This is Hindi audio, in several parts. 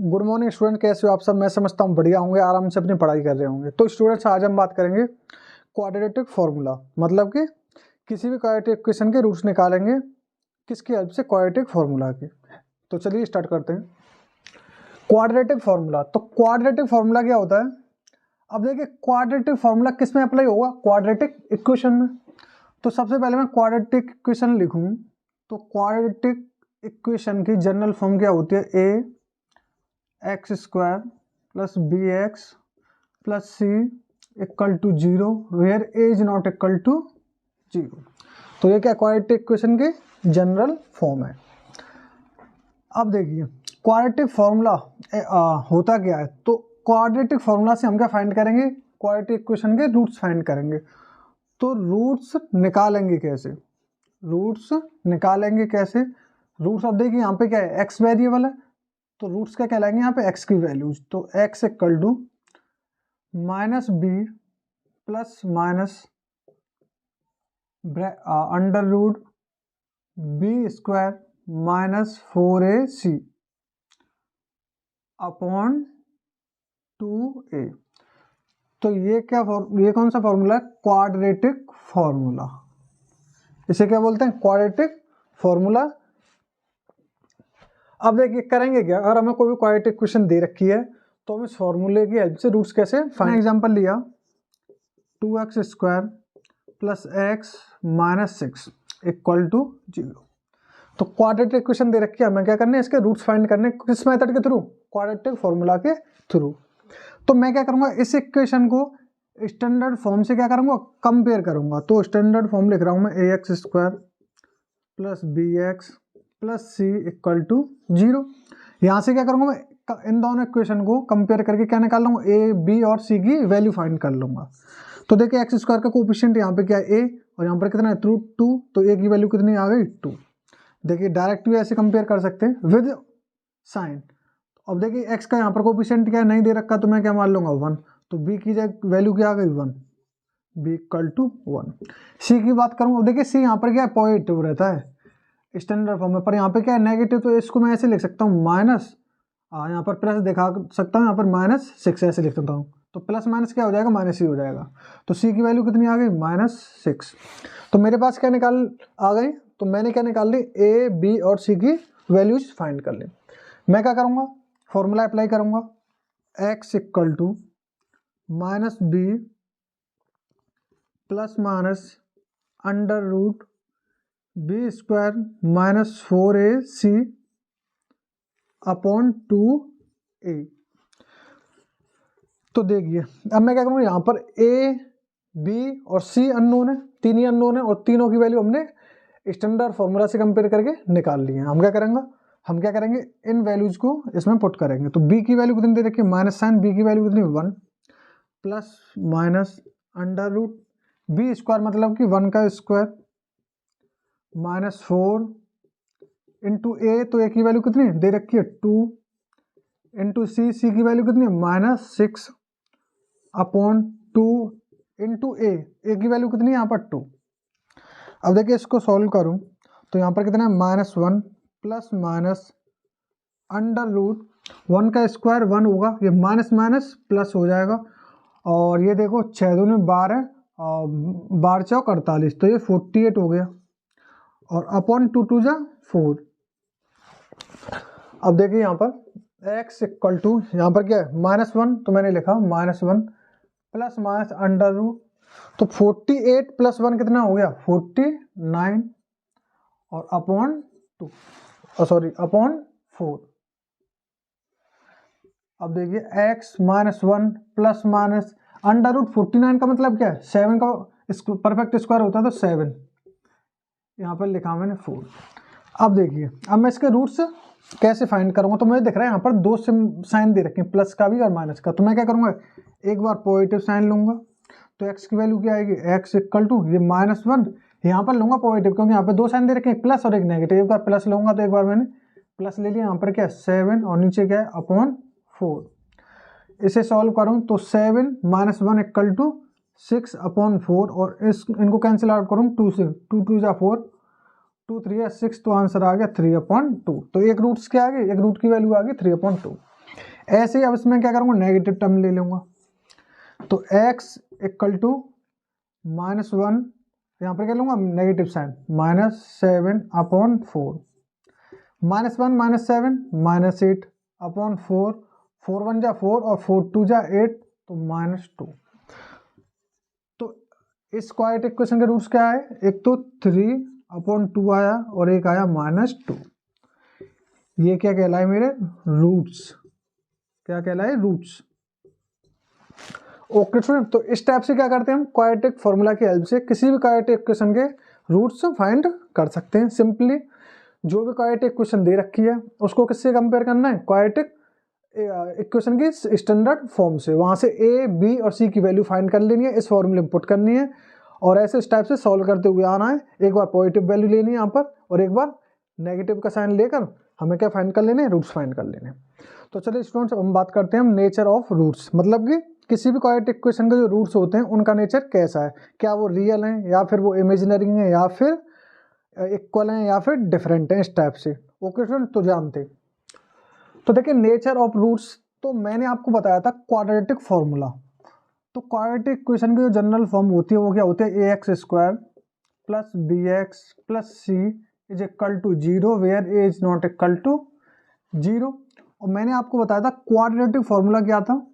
गुड मॉर्निंग स्टूडेंट, कैसे हो आप सब। मैं समझता हूँ बढ़िया होंगे, आराम से अपनी पढ़ाई कर रहे होंगे। तो स्टूडेंट्स, आज हम बात करेंगे क्वाड्रेटिक फार्मूला, मतलब कि किसी भी क्वाड्रेटिक इक्वेशन के रूट्स निकालेंगे किसकी हेल्प से, क्वाड्रेटिक फार्मूला की। तो चलिए स्टार्ट करते हैं। क्वाड्रेटिक फार्मूला, तो क्वाड्रेटिक फार्मूला क्या होता है। अब देखिए क्वाड्रेटिक फार्मूला किस में अप्लाई होगा, क्वाड्रेटिक इक्वेशन में। तो सबसे पहले मैं क्वाड्रेटिक इक्वेशन लिखूँ तो क्वाड्रेटिक इक्वेशन की जनरल फॉर्म क्या होती है, A X square plus B X plus C equal to 0 where A is not equal to 0। तो ये क्या क्वाड्रेटिक इक्वेशन की जनरल फॉर्म है। अब देखिए क्वाड्रेटिक फार्मूला होता क्या है। तो क्वाड्रेटिक फार्मूला से हम क्या फाइंड करेंगे, क्वाड्रेटिक इक्वेशन के रूट्स फाइंड करेंगे। तो रूट्स निकालेंगे कैसे, रूट्स अब देखिए यहाँ पे क्या है, एक्स वेरिएबल है, तो रूट्स क्या कहलाएंगे यहाँ पे, एक्स की वैल्यूज। तो X equal to minus B plus minus under root B square minus 4ac upon 2a। तो ये कौन सा फॉर्मूला है, क्वाड्रेटिक फॉर्मूला। इसे क्या बोलते हैं, क्वाड्रेटिक फॉर्मूला। अब देखिए करेंगे क्या, अगर हमें कोई भी क्वाड्रेटिक इक्वेशन दे रखी है तो हम इस फॉर्मूले की हेल्प से रूट्स कैसे फाइंड। एग्जांपल लिया 2x square plus X minus 6 equal to 0। तो क्वाड्रेटिक इक्वेशन दे रखी है, हमें क्या करना है, इसके रूट्स फाइंड करने, किस मेथड के थ्रू, क्वाड्रेटिक फॉर्मूला के थ्रू। तो मैं क्या करूँगा, इस इक्वेशन को स्टैंडर्ड फॉर्म से क्या करूँगा, कंपेयर करूँगा। तो स्टैंडर्ड फॉर्म लिख रहा हूँ मैं, A X square plus B X plus C equal to 0। यहाँ से क्या करूँगा मैं, इन दोनों इक्वेशन को कंपेयर करके क्या निकाल लूँगा, ए बी और सी की वैल्यू फाइंड कर लूँगा। तो देखिए एक्स स्क्वायर का कोफिशिएंट यहाँ पे क्या है, ए, और यहाँ पर कितना है, 2। तो ए की वैल्यू कितनी आ गई, 2। देखिए डायरेक्ट भी ऐसे कंपेयर कर सकते हैं विद साइन। अब देखिए एक्स का यहाँ पर कोफिशिएंट क्या है, नहीं दे रखा, तो मैं क्या मान लूँगा 1। तो बी की वैल्यू क्या आ गई, 1, बी इक्वल टू 1। सी की बात करूँ, अब देखिए सी यहाँ पर क्या है, पॉजिटिव रहता है स्टैंडर्ड फॉर्म में, पर यहाँ पे क्या है, नेगेटिव। तो इसको मैं ऐसे लिख सकता हूँ माइनस, यहाँ पर प्लस दिखा सकता हूँ, यहाँ पर -6 ऐसे लिख सकता हूँ। तो प्लस माइनस क्या हो जाएगा, माइनस ही हो जाएगा। तो सी की वैल्यू कितनी आ गई, -6। तो मेरे पास क्या आ गई, तो मैंने क्या निकाल ली, ए बी और सी की वैल्यूज फाइंड कर ली। मैं क्या करूँगा, फॉर्मूला अप्लाई करूँगा, X equal to minus B plus minus under root B square minus 4ac upon 2a। तो देखिए अब मैं क्या करूँगा, यहाँ पर ए बी और सी अननोन है, तीन ही अननोन है, और तीनों की वैल्यू हमने स्टैंडर्ड फॉर्मूला से कंपेयर करके निकाल ली है। हम क्या करेंगे, इन वैल्यूज को इसमें पुट करेंगे। तो बी की वैल्यू कितनी दे रखी है, माइनस साइन, बी की वैल्यू कितनी, 1 plus minus under root B square मतलब कि 1 का स्क्वायर माइनस 4 इंटू ए, तो ए की वैल्यू कितनी दे रखी है, 2 इंटू सी, सी की वैल्यू कितनी है, -6 अपॉन 2 इंटू ए, ए की वैल्यू कितनी है यहाँ पर 2। अब देखिए इसको सॉल्व करूँ तो यहाँ पर कितना है, -1 प्लस माइनस अंडर रूट 1 का स्क्वायर 1 होगा, ये माइनस माइनस प्लस हो जाएगा, और ये देखो 6 दूनी 12 और 12 चौक 48, तो ये 48 हो गया, और अपॉन 2 2 जा 4। अब देखिए यहाँ पर x इक्वल टू, यहाँ पर क्या है, -1, तो मैंने लिखा -1 प्लस माइनस अंडर रूट, तो 48 प्लस 1 कितना हो गया, 49, और अपॉन 4। अब देखिए x -1 plus minus under root 49 का मतलब क्या है, 7 का परफेक्ट स्क्वायर होता है, तो 7 यहाँ पर लिखा मैंने 4। अब देखिए अब मैं इसके रूट्स कैसे फाइंड करूँगा। तो मुझे दिख रहा है यहाँ पर दो साइन दे रखे हैं, प्लस का भी और माइनस का। तो मैं क्या करूँगा, एक बार पॉजिटिव साइन लूँगा, तो x की वैल्यू क्या आएगी, x इक्वल टू ये -1, यहाँ पर लूँगा पॉजिटिव, क्योंकि यहाँ पे दो साइन दे रखे हैं, एक प्लस और एक नेगेटिव। एक बार प्लस लूँगा, तो एक बार मैंने प्लस ले लिया, यहाँ पर क्या है 7, और नीचे क्या है अपॉन 4। इसे सॉल्व करूँ तो 7 -1 इक्वल टू 6 अपॉन 4, और इनको कैंसिल आउट करूँ, 2 से 2 2 जा 4, 2 3 6, तो आंसर आ गया 3/2। तो एक रूट्स क्या आ गई, एक रूट की वैल्यू आ गई 3/2। ऐसे ही अब इसमें क्या करूँगा, नेगेटिव टर्म ले लूँगा, तो x इक्वल टू -1, यहाँ पर क्या लूँगा नेगेटिव साइन, -7/4, -1 -7 -8 अपॉन 4, 4 1 जा 4 और 4 2 जा 8, तो -2। तो इस क्वाड्रेटिक इक्वेशन के रूट्स क्या है, एक तो 3/2 आया और एक आया -2। ये क्या कहलाए मेरे रूट्स, क्या कहलाए रूट्स। ओके स्टूडेंट, तो इस टाइप से क्या करते हैं हम क्वाड्रेटिक फॉर्मूला की हेल्प से किसी भी क्वाड्रेटिक इक्वेशन के रूट्स फाइंड कर सकते हैं। सिंपली जो भी क्वाड्रेटिक इक्वेशन दे रखी है उसको किससे कंपेयर करना है, क्वाड्रेटिक इक्वेशन की स्टैंडर्ड फॉर्म से, वहाँ से ए बी और सी की वैल्यू फाइंड कर लेनी है, इस फॉर्मूले में पुट करनी है और ऐसे इस टाइप से सॉल्व करते हुए आना है। एक बार पॉजिटिव वैल्यू लेनी है यहाँ पर और एक बार नेगेटिव का साइन लेकर हमें क्या फाइंड कर लेने हैं, रूट्स फाइंड कर लेने हैं। तो चलिए स्टूडेंट्स हम बात करते हैं नेचर ऑफ रूट्स, मतलब कि किसी भी क्वाड्रेटिक इक्वेशन के जो रूट्स होते हैं उनका नेचर कैसा है, क्या वो रियल हैं या फिर वो इमेजिनरी हैं या फिर इक्वल हैं या फिर डिफरेंट हैं, इस टाइप से। ओके स्टूडेंट, तो जानते तो देखिए नेचर ऑफ रूट्स, तो मैंने आपको बताया था क्वाड्रेटिक फॉर्मूला। तो क्वाड्रेटिक इक्वेशन की जो जनरल फॉर्म होती है वो क्या होती है, ax² + bx + c is equal to 0 where a is not equal to 0। और मैंने आपको बताया था क्वाड्रेटिक फॉर्मूला क्या था,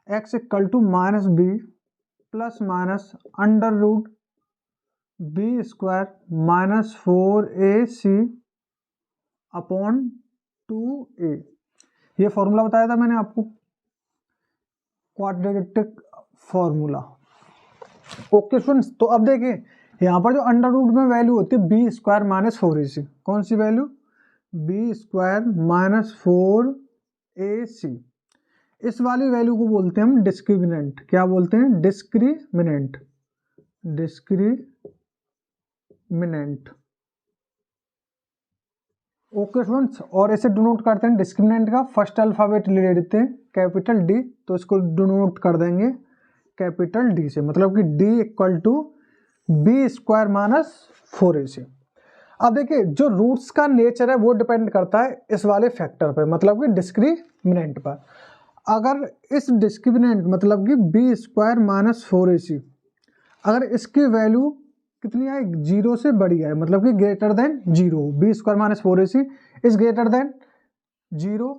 x equal to -b + (b² - 4ac upon 2a। ये फॉर्मूला बताया था मैंने आपको, क्वाड्रेटिक फॉर्मूला। ओके स्टूडेंट्स, तो अब देखिए यहाँ पर जो अंडर रूट में वैल्यू होती है b² - 4ac, कौन सी वैल्यू, b² - 4ac, इस वाली वैल्यू को बोलते हैं हम डिस्क्रिमिनेंट। क्या बोलते हैं, डिस्क्रिमिनेंट, डिस्क्रिमिनेंट। ओके स्टूडेंट्स, और इसे डिनोट करते हैं डिस्क्रिमिनेंट का फर्स्ट अल्फाबेट ले लेते हैं कैपिटल डी, तो इसको डिनोट कर देंगे कैपिटल डी से, मतलब कि d equal to b² - 4ac। अब देखिए जो रूट्स का नेचर है वो डिपेंड करता है इस वाले फैक्टर पे, मतलब कि डिस्क्रिमिनेंट पर। अगर इस डिस्क्रिमिनेंट मतलब कि b² - 4ac अगर इसकी वैल्यू कितनी है, 0 से बड़ी है, मतलब कि greater than 0, b² - 4ac is greater than 0,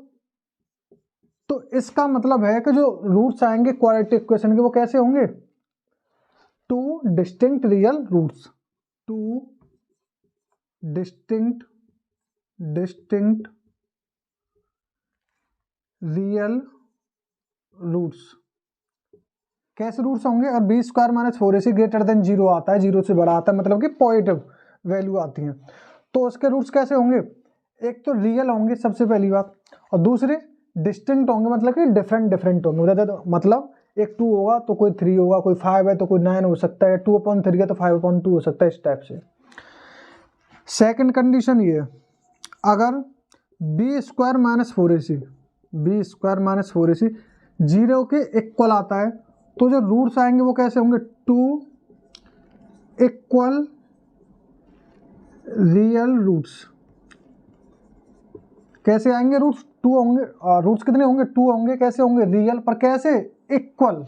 तो इसका मतलब है कि जो रूट्स आएंगे क्वाड्रेटिक इक्वेशन के वो कैसे होंगे, two distinct real roots, two distinct real roots. कैसे रूट्स होंगे, अगर b² - 4ac ग्रेटर देन 0 आता है, 0 से बड़ा आता है, मतलब कि पॉजिटिव वैल्यू आती है, तो उसके रूट्स कैसे होंगे, एक तो रियल होंगे सबसे पहली बात, और दूसरे डिस्टिंक्ट होंगे, मतलब कि डिफरेंट होंगे। मतलब एक 2 होगा तो कोई 3 होगा, कोई 5 है तो कोई 9 हो सकता है, 2/3 है तो 5/2 हो सकता है, इस टाइप से। सेकंड कंडीशन ये, अगर b² - 4ac 0 के इक्वल आता है, तो जो रूट्स आएंगे वो कैसे होंगे, टू इक्वल रियल रूट्स। कैसे आएंगे रूट्स, 2 होंगे, रूट्स कितने होंगे, 2 होंगे, कैसे होंगे रियल, पर कैसे इक्वल,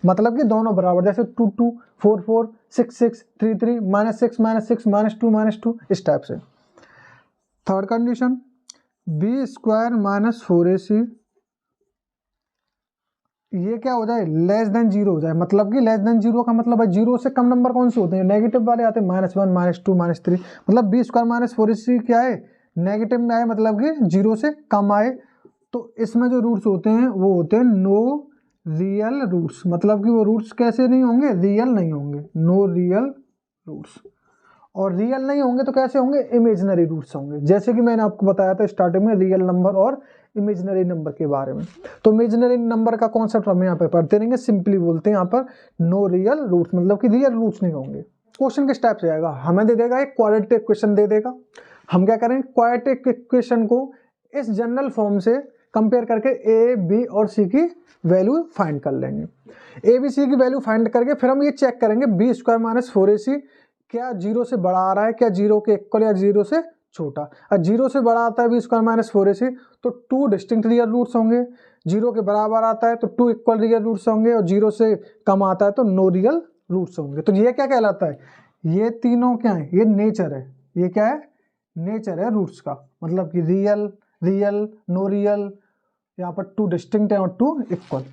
मतलब कि दोनों बराबर, जैसे 2 2 4 4 6 6 3 3 -6 -6 -2 इस टाइप से। थर्ड कंडीशन, b² - 4ac ये क्या हो जाए, लेस देन 0 हो जाए, मतलब कि लेस देन 0 का मतलब है 0 से कम नंबर कौन से होते हैं, नेगेटिव वाले आते हैं, -1 -2 -3, मतलब b² - 4ac क्या है, नेगेटिव में आए, मतलब कि 0 से कम आए, तो इसमें जो रूट्स होते हैं वो होते हैं नो रियल रूट्स, मतलब कि वो रूट्स कैसे नहीं होंगे, रियल नहीं होंगे, नो रियल रूट्स। और रियल नहीं होंगे तो कैसे होंगे, इमेजिनरी रूट्स होंगे, जैसे कि मैंने आपको बताया था स्टार्टिंग में रियल नंबर और इमेजिनरी नंबर के बारे में। तो इमेजिनरी नंबर का कॉन्सेप्ट हम यहाँ पे पढ़ते रहेंगे, सिंपली बोलते हैं यहाँ पर नो रियल रूट्स, मतलब कि रियल रूट्स नहीं होंगे। क्वेश्चन किस टाइप से आएगा, हमें दे देगा एक क्वाड्रेटिक इक्वेशन दे देगा, हम क्या करेंगे क्वाड्रेटिक इक्वेशन को इस जनरल फॉर्म से कंपेयर करके ए बी और सी की वैल्यू फाइंड कर लेंगे। ए बी सी की वैल्यू फाइंड करके फिर हम ये चेक करेंगे b² - 4ac क्या 0 से बड़ा आ रहा है, क्या 0 के इक्वल या 0 से छोटा। और 0 से बड़ा आता है बी स्क्वायर माइनस 4ac तो 2 डिस्टिंक्ट रियल रूट्स होंगे। 0 के बराबर आता है तो 2 इक्वल रियल रूट्स होंगे, और 0 से कम आता है तो नो रियल रूट्स होंगे। तो ये क्या कहलाता है, ये तीनों क्या है, ये नेचर है। ये क्या है, नेचर है रूट्स का, मतलब कि रियल, रियल, नो रियल, यहाँ पर 2 डिस्टिंक्ट है और 2 इक्वल।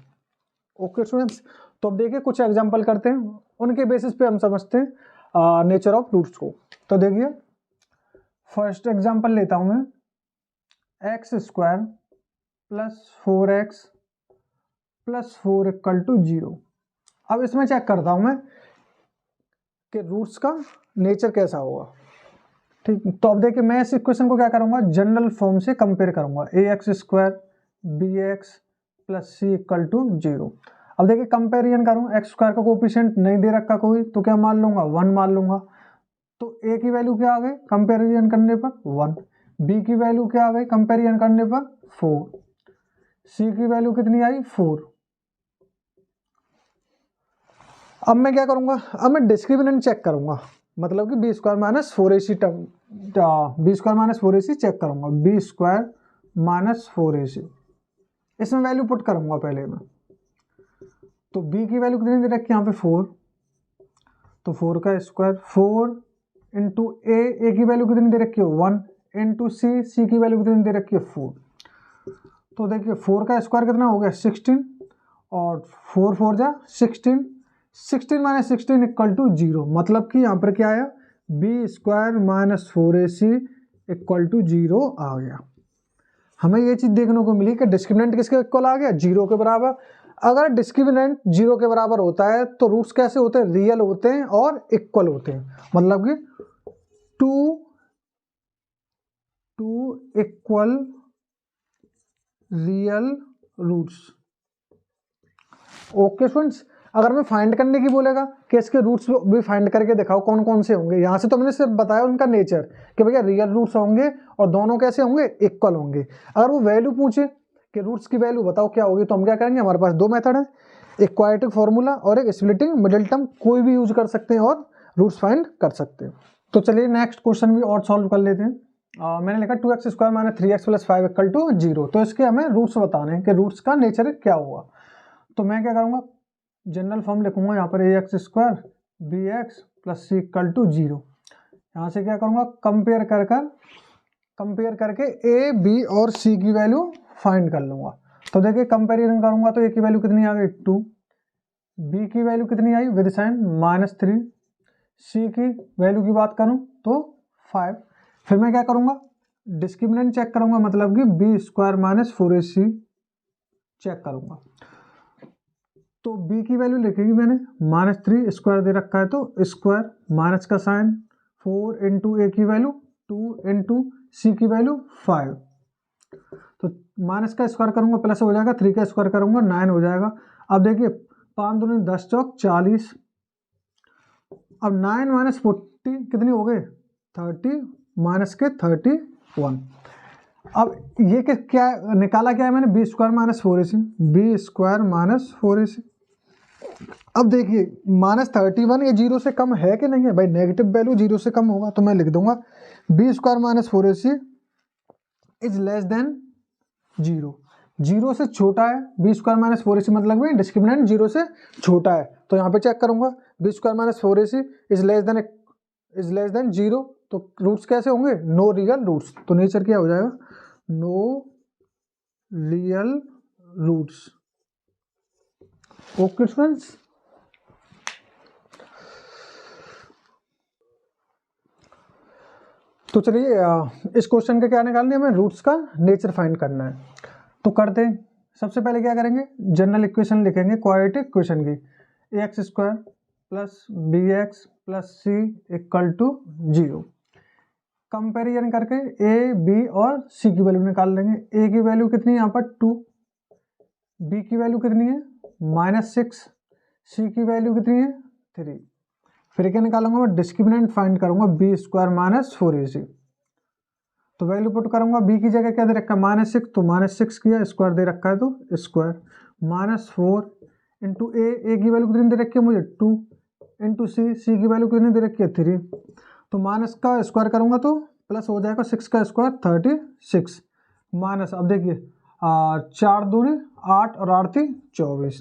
ओके स्टूडेंट्स, तो अब देखिए कुछ एग्जांपल करते हैं, उनके बेसिस पे हम समझते हैं नेचर ऑफ रूट्स को। तो देखिए फर्स्ट एग्जांपल लेता हूं मैं, X square plus 4x plus 4 equal to 0। अब इसमें चेक करता हूं मैं कि रूट्स का नेचर कैसा होगा। ठीक, तो अब देखिए मैं इस इक्वेशन को क्या करूंगा, जनरल फॉर्म से कंपेयर करूंगा, A X square B X plus C equal to 0। अब देखिए कंपेरिजन करूं, एक्स स्क्वायर का कोएफिशिएंट नहीं दे रखा कोई, तो क्या मान लूंगा, 1 मान लूंगा। तो ए की वैल्यू क्या आ गई कंपेरिजन करने पर 1, बी की वैल्यू क्या आ गई कंपेरिजन करने पर 4, सी की वैल्यू कितनी आई 4। अब मैं क्या करूंगा, अब मैं डिस्क्रिमिनेंट चेक करूंगा, मतलब कि B square minus 4ac term, B square minus 4ac check करूंगा, बी स्क्वायर माइनस 4ac, इसमें वैल्यू पुट करूंगा पहले मैं। तो b की वैल्यू कितनी दे रखी है यहाँ पे 4, तो 4 का स्क्वायर 4 इंटू ए की वैल्यू कितनी दे रखी है 1 इंटू सी की वैल्यू कितनी दे रखी है 4। तो देखिए 4 का स्क्वायर कितना हो गया 16, और 4 4 जा 16, 16 माइनस 16 इक्वल टू 0, मतलब कि यहाँ पर क्या आया, B square minus 4ac equal to 0 आ गया। हमें ये चीज देखने को मिली कि डिस्क्रिमिनेंट किसके इक्वल आ गया, 0 के बराबर। अगर डिस्क्रिमिनेंट 0 के बराबर होता है तो रूट्स कैसे होते हैं, रियल होते हैं और इक्वल होते हैं, मतलब कि two equal real roots. Okay students, अगर मैं फाइंड करने की बोलेगा कि इसके रूट्स भी फाइंड करके दिखाओ कौन कौन से होंगे, यहाँ से तो मैंने सिर्फ बताया उनका नेचर कि भैया रियल रूट्स होंगे और दोनों कैसे होंगे, इक्वल होंगे। अगर वो वैल्यू पूछे कि रूट्स की वैल्यू बताओ क्या होगी, तो हम क्या करेंगे, हमारे पास दो मेथड है, एक क्वाड्रेटिक फॉर्मूला और एक स्प्लिटिंग मिडिल टर्म, कोई भी यूज कर सकते हैं और रूट्स फाइंड कर सकते हैं। तो चलिए नेक्स्ट क्वेश्चन भी और सॉल्व कर लेते हैं। मैंने लिखा 2x square minus 3x plus 5 equal to 0। तो इसके हमें रूट्स बताने हैं कि रूट्स का नेचर क्या होगा। तो मैं क्या करूँगा, जनरल फॉर्म लिखूंगा यहाँ पर A X square B X plus C equal to 0। यहाँ से क्या करूँगा, कंपेयर करके ए बी और सी की वैल्यू फाइंड कर लूँगा। तो देखिए कंपेरिजन करूँगा तो ए की वैल्यू कितनी आ गई 2, बी की वैल्यू कितनी आई विद साइन -3, सी की वैल्यू की बात करूँ तो 5। फिर मैं क्या करूँगा, डिस्क्रिमिनेंट चेक करूँगा, मतलब कि B square minus 4ac check करूँगा। तो b की वैल्यू लिखेगी मैंने -3, स्क्वायर दे रखा है तो स्क्वायर, माइनस का साइन, 4 इंटू ए की वैल्यू 2 इंटू सी की वैल्यू 5। तो माइनस का स्क्वायर करूंगा प्लस हो जाएगा, 3 का स्क्वायर करूंगा 9 हो जाएगा। अब देखिए 5 दूनी 10 चौक 40, अब 9 माइनस 40 कितनी हो गई 30, माइनस के 31। अब ये क्या निकाला, क्या है मैंने, B square minus 4ac, B square minus 4ac। अब देखिए -31 ये 0 से कम है कि नहीं है, भाई नेगेटिव वैल्यू 0 से कम होगा, तो मैं लिख दूंगा B square minus 4ac is less than 0, 0 से छोटा है बी स्क्वायर माइनस 4ac, मतलब कि डिस्क्रिमिनेंट 0 से छोटा है। तो यहाँ पे चेक करूंगा B square minus 4ac is less than 0, तो रूट्स कैसे होंगे, नो रियल रूट्स। तो नेचर क्या हो जाएगा, no real roots. Okay students, तो चलिए इस क्वेश्चन का क्या निकालना है, हमें रूट्स का नेचर फाइंड करना है। तो करते हैं, सबसे पहले क्या करेंगे, जनरल इक्वेशन लिखेंगे क्वाड्रेटिक इक्वेशन की, A X square plus B X plus C equal to 0। Comparison करके ए बी और सी की वैल्यू निकाल लेंगे। ए की वैल्यू कितनी है यहाँ पर 2, बी की वैल्यू कितनी है -6, सी की वैल्यू कितनी है 3। फिर क्या निकालूंगा मैं, डिस्क्रिमिनेंट फाइंड करूंगा बी स्क्वायर माइनस 4ac। तो वैल्यू पुट करूंगा, बी की जगह क्या दे रखा है -6, तो -6 किया, स्क्वायर दे रखा है तो स्क्वायर, -4 इंटू ए की वैल्यू कितनी दे रखी है मुझे 2 इंटू सी की वैल्यू कितनी दे रखी है 3। तो माइनस का स्क्वायर करूंगा तो प्लस हो जाएगा 6 का स्क्वायर 36 माइनस, अब देखिए 4 दूनी 8 और 8 थी 24,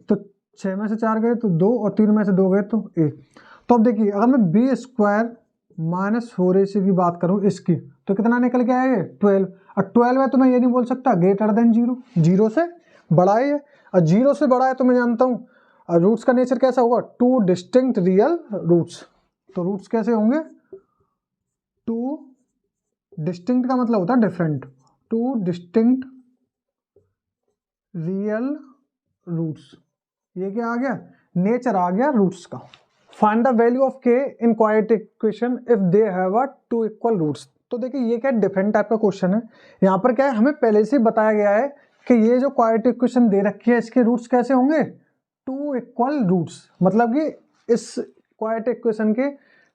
तो 6 में से 4 गए तो 2 और 3 में से 2 गए तो 1। तो अब देखिए अगर मैं बी स्क्वायर माइनस 4ac की बात करूं इसकी, तो कितना निकल के आया ये 12। और 12 है तो मैं ये नहीं बोल सकता ग्रेटर देन 0, 0 से बड़ा है ये, और 0 से बड़ा है तो मैं जानता हूँ रूट्स का नेचर कैसा होगा, 2 डिस्टिंक्ट रियल रूट्स। तो रूट्स कैसे होंगे, 2 डिस्टिंक्ट का मतलब होता है डिफरेंट, 2 डिस्टिंक्ट रियल रूट्स। ये क्या आ गया, नेचर आ गया रूट्स का। Find the value of K in quadratic equation if they have a 2 equal roots. तो देखिए ये क्या डिफरेंट टाइप का क्वेश्चन है। यहाँ पर क्या है, हमें पहले से बताया गया है कि ये जो क्वाड्रेटिक इक्वेशन दे रखी है इसके रूट्स कैसे होंगे, 2 इक्वल रूट्स। मतलब कि इस क्वाड्रेटिक इक्वेशन के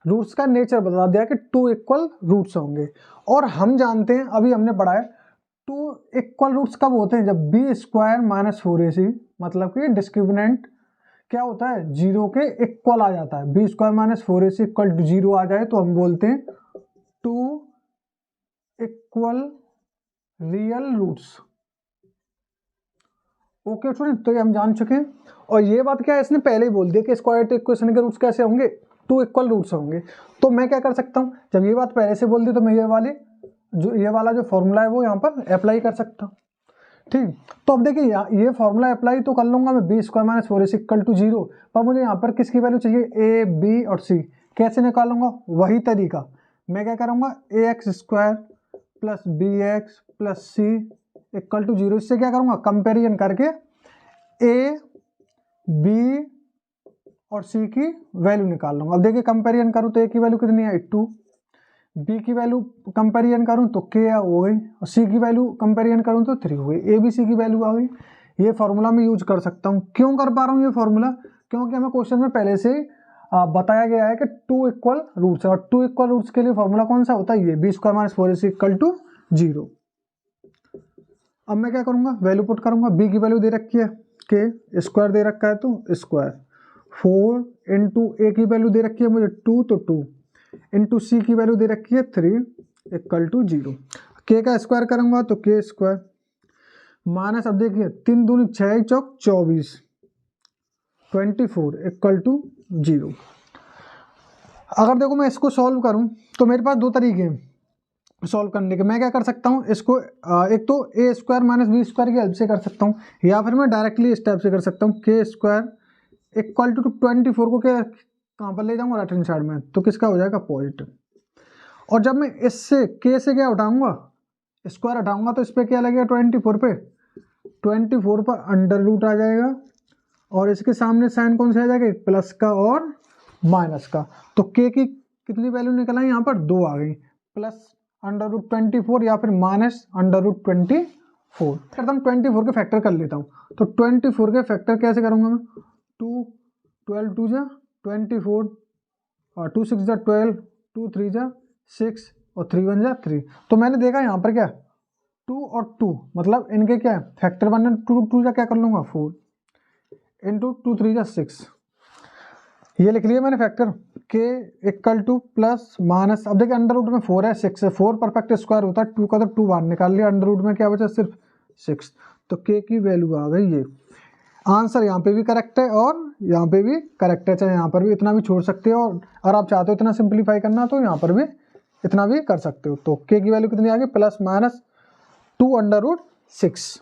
रूट्स का नेचर बता दिया कि 2 इक्वल रूट्स होंगे। और हम जानते हैं, अभी हमने पढ़ा है 2 इक्वल रूट्स कब होते हैं, जब बी स्क्वायर माइनस 4ac, मतलब कि डिस्क्रिमिनेंट क्या होता है 0 के इक्वल आ जाता है। B square minus 4ac equal to 0 आ जाए तो हम बोलते हैं 2 equal real roots. Okay student, तो ये हम जान चुके हैं। और ये बात क्या है, इसने पहले ही बोल दिया कि क्वाड्रेटिक इक्वेशन के रूट्स कैसे होंगे, 2 इक्वल रूट्स होंगे। तो मैं क्या कर सकता हूँ, जब ये बात पहले से बोल दी तो मैं ये वाला जो फॉर्मूला है वो यहाँ पर अप्लाई कर सकता हूँ। ठीक, तो अब देखिए ये फॉर्मूला अप्लाई तो कर लूंगा मैं, B square minus 4ac equal to 0, पर मुझे यहाँ पर किसकी वैल्यू चाहिए, ए बी और सी। कैसे निकालूंगा, वही तरीका, मैं क्या करूँगा, A X square plus B X plus C equal to 0। इससे क्या करूँगा, कंपेरिजन करके ए बी और सी की वैल्यू निकाल लूँगा। अब देखिए कंपेरिजन करूँ तो ए की वैल्यू कितनी है 2, बी की वैल्यू कंपेरिजन करूं तो के हो गई, और सी की वैल्यू कंपेरिजन करूं तो 3 हो गई, ए बी सी की वैल्यू आ गई। ये फार्मूला मैं यूज कर सकता हूं। क्यों कर पा रहा हूं ये फार्मूला, क्योंकि हमें क्वेश्चन में पहले से बताया गया है कि 2 इक्वल रूट्स है, और 2 इक्वल रूट्स के लिए फार्मूला कौन सा होता है, ये B square minus 4ac equal to 0। अब मैं क्या करूंगा, वैल्यू पुट करूंगा। बी की वैल्यू दे रखी है के स्क्वायर दे रखा है तो स्क्वायर, 4 इंटू ए की वैल्यू दे रखी है मुझे 2 तो 2 इंटू सी की वैल्यू दे रखी है 3 इक्वल टू 0। के का स्क्वायर करूंगा तो के स्क्वायर माइनस, अब देखिए 3 दूनी 6 चौक 24 24 इक्वल टू 0। अगर देखो मैं इसको सॉल्व करूं तो मेरे पास 2 तरीके हैं सॉल्व करने के। मैं क्या कर सकता हूं इसको, एक तो ए स्क्वायर माइनस बी स्क्वायर की हेल्प से कर सकता हूं, या फिर मैं डायरेक्टली इस टाइप से कर सकता हूं, के स्क्वायर इक्वल टू 24 को क्या कहाँ पर ले जाऊंगा, राइट हैंड साइड में, तो किसका हो जाएगा पॉजिटिव। और जब मैं इससे के से क्या उठाऊंगा, स्क्वायर हटाऊंगा तो इस पर क्या लगेगा 24 पे, 24 पर अंडर रूट आ जाएगा, और इसके सामने साइन कौन सा आ जाएगा, प्लस का और माइनस का। तो के की कितनी वैल्यू निकल आई यहाँ पर 2 आ गई, प्लस अंडर रूट 24 या फिर माइनस अंडर रूट 24। करता हूँ 24 के फैक्टर कर लेता हूँ। तो 24 के फैक्टर कैसे करूँगा मैं, 2 12 2 जा 24 और 2 6 जा 12, 2 3 जा 6 और 3 1 जा 3। तो मैंने देखा यहाँ पर क्या 2 और 2 मतलब इनके क्या है फैक्टर बनने, 2 2 जा क्या कर लूँगा 4 इंटू 2 3 जा 6, ये लिख लिया मैंने फैक्टर। के इक्वल टू प्लस माइनस, अब देखिए अंडर रूट में 4 है 6 है, 4 परफेक्ट स्क्वायर होता है, 2 का तो 2 बाहर निकाल लिया, अंडर रूट में क्या बचा सिर्फ 6। तो के की वैल्यू आ गई ये। आंसर यहाँ पे भी करेक्ट है और यहाँ पे भी करेक्ट है, चाहे यहाँ पर भी इतना भी छोड़ सकते हो, और अगर आप चाहते हो इतना सिंप्लीफाई करना तो यहाँ पर भी इतना भी कर सकते हो। तो के की वैल्यू कितनी आ गई, प्लस माइनस 2 अंडर रूट 6।